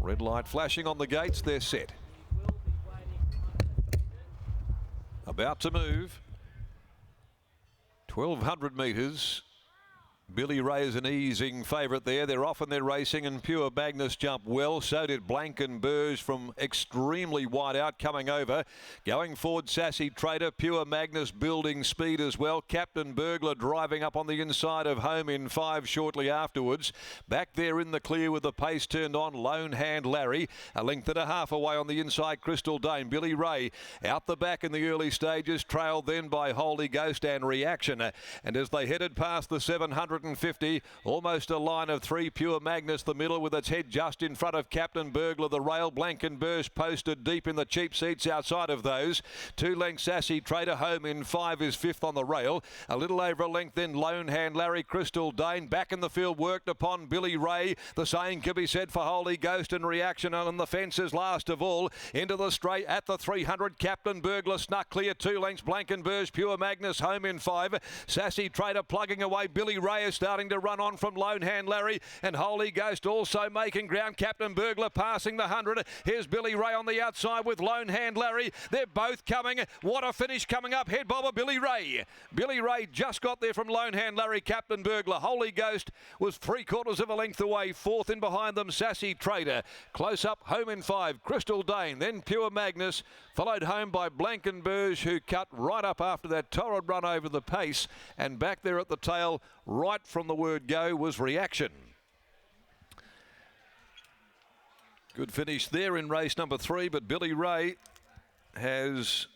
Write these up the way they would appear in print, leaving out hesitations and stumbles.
Red light flashing on the gates. They're set. About to move. 1,200 metres. Billy Ray is an easing favourite there. They're off and they're racing, and Pure Magnus jumped well. So did Blankenburge from extremely wide out coming over. Going forward, Sassy Trader. Pure Magnus building speed as well. Captain Burglar driving up on the inside of Home in 5 shortly afterwards. Back there in the clear with the pace turned on, Lone Hand Larry. A length and a half away on the inside, Crystal Dane. Billy Ray out the back in the early stages, trailed then by Holy Ghost and Reaction. And as they headed past the 750, almost a line of 3, Pure Magnus, the middle with its head just in front of Captain Burglar. The rail, Blankenburge posted deep in the cheap seats outside of those. 2 lengths, Sassy Trader. Home in 5 is 5th on the rail. A little over a length then, Lone Hand Larry. Crystal Dane back in the field, worked upon Billy Ray. The same can be said for Holy Ghost and Reaction on the fences last of all. Into the straight at the 300, Captain Burglar snuck clear. 2 lengths, Blankenburge. Pure Magnus Home in 5. Sassy Trader plugging away. Billy Ray is starting to run on from Lone Hand Larry, and Holy Ghost also making ground. Captain Burglar passing the 100. Here's Billy Ray on the outside with Lone Hand Larry. They're both coming. What a finish coming up. Head bobber Billy Ray. Billy Ray just got there from Lone Hand Larry. Captain Burglar. Holy Ghost was 3/4 of a length away. 4th in behind them, Sassy Trader. Close up, Home in 5, Crystal Dane. Then Pure Magnus, followed home by Blankenburge, who cut right up after that torrid run over the pace. And back there at the tail, right from the word go, was Reaction. Good finish there in race number 3, but Billy Ray has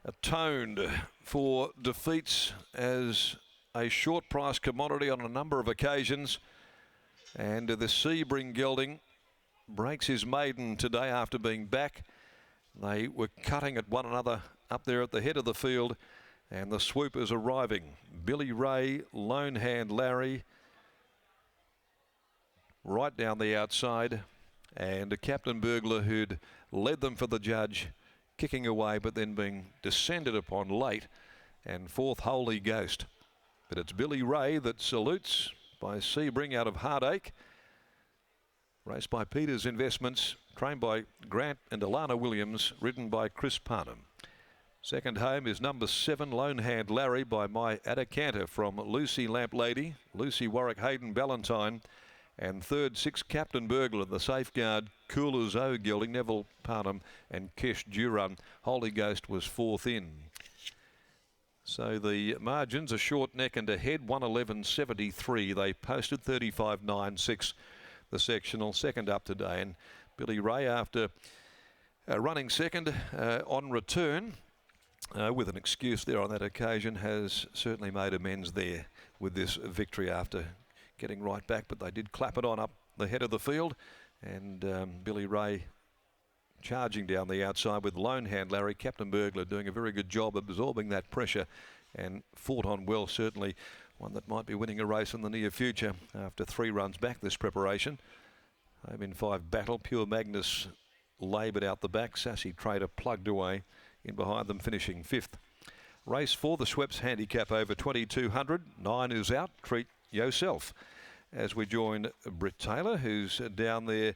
atoned for defeats as a short price commodity on a number of occasions. And the Sebring gelding breaks his maiden today after being back. They were cutting at one another up there at the head of the field, and the swoop is arriving. Billy Ray, Lone Hand Larry, right down the outside, and Captain Burglar, who'd led them for the judge, kicking away but then being descended upon late, and 4th Holy Ghost. But it's Billy Ray that salutes by Sebring out of Heartache. Raced by Peters Investments, trained by Grant and Alana Williams, ridden by Chris Parnham. Second home is number 7, Lone Hand Larry, by My Adacanter from Lucy Lamp Lady, Lucy Warwick Hayden Ballantyne. And third, 6, Captain Burglar, the Safeguard, Coolers O gelding, Neville Parnham and Kesh Duran. Holy Ghost was 4th in. So the margins are short neck and ahead, 111.73. They posted 35.96 the sectional. Second up today, and Billy Ray, after running second on return, with an excuse there on that occasion, has certainly made amends there with this victory after getting right back. But they did clap it on up the head of the field, and Billy Ray charging down the outside with Lone Hand Larry. Captain Burglar doing a very good job absorbing that pressure and fought on well. Certainly one that might be winning a race in the near future after 3 runs back this preparation. Home in 5 battle. Pure Magnus laboured out the back. Sassy Trader plugged away in behind them, finishing 5th. Race 4, the Schweppes handicap over 2,200. 9 is out. Treat yourself. As we join Britt Taylor, who's down there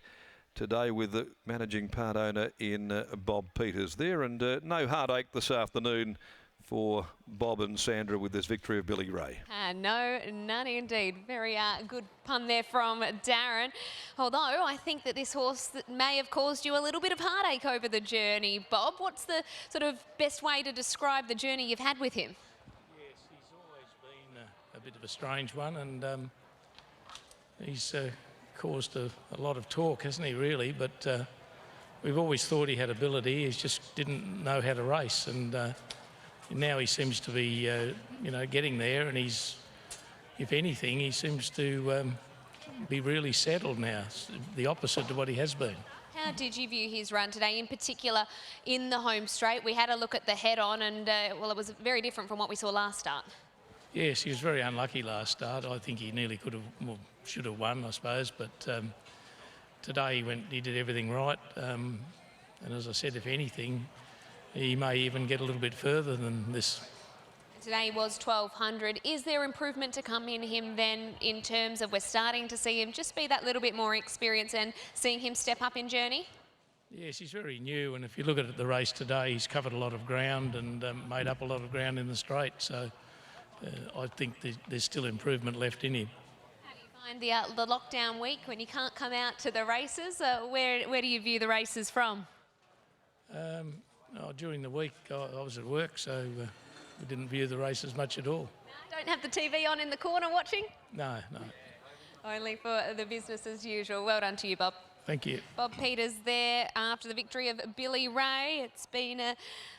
today with the managing part owner in Bob Peters there. And no heartache this afternoon for Bob and Sandra with this victory of Billy Ray. No, none indeed. Very good pun there from Darren. Although I think that this horse that may have caused you a little bit of heartache over the journey. Bob, what's the sort of best way to describe the journey you've had with him? Yes, he's always been a bit of a strange one, and he's caused a lot of talk, hasn't he, really? But we've always thought he had ability. He just didn't know how to race, and now he seems to be, getting there, and he's, if anything, he seems to be really settled now, the opposite to what he has been. How did you view his run today, in particular in the home straight? We had a look at the head-on, and, well, it was very different from what we saw last start. Yes, he was very unlucky last start. I think he nearly could have, well, should have won, I suppose, but today he did everything right, and as I said, if anything, he may even get a little bit further than this. Today was 1200. Is there improvement to come in him then in terms of we're starting to see him just be that little bit more experienced and seeing him step up in journey? Yes, he's very new, and if you look at the race today, he's covered a lot of ground and made up a lot of ground in the straight. So I think there's still improvement left in him. How do you find the lockdown week when you can't come out to the races? Where do you view the races from? During the week, I was at work, so we didn't view the races much at all. No, don't have the TV on in the corner watching? No. Only for the business as usual. Well done to you, Bob. Thank you. Bob Peters there after the victory of Billy Ray. It's been a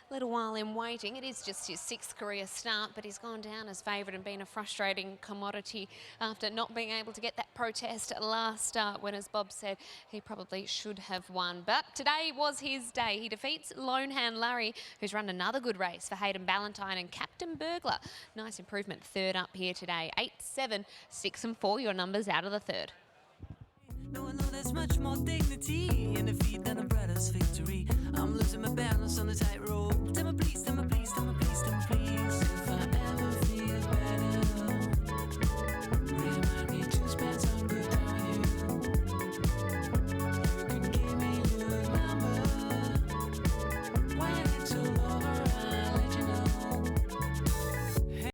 little while in waiting. It is just his 6th career start, but he's gone down as favourite and been a frustrating commodity after not being able to get that protest last start when, as Bob said, he probably should have won. But today was his day. He defeats Lone Hand Larry, who's run another good race for Hayden Ballantyne, and Captain Burglar. Nice improvement, 3rd up here today. 8, 7, 6 and 4, your numbers out of the 3rd. No, I know there's much more dignity in defeat than a brother's victory. I'm losing my balance on the tightrope.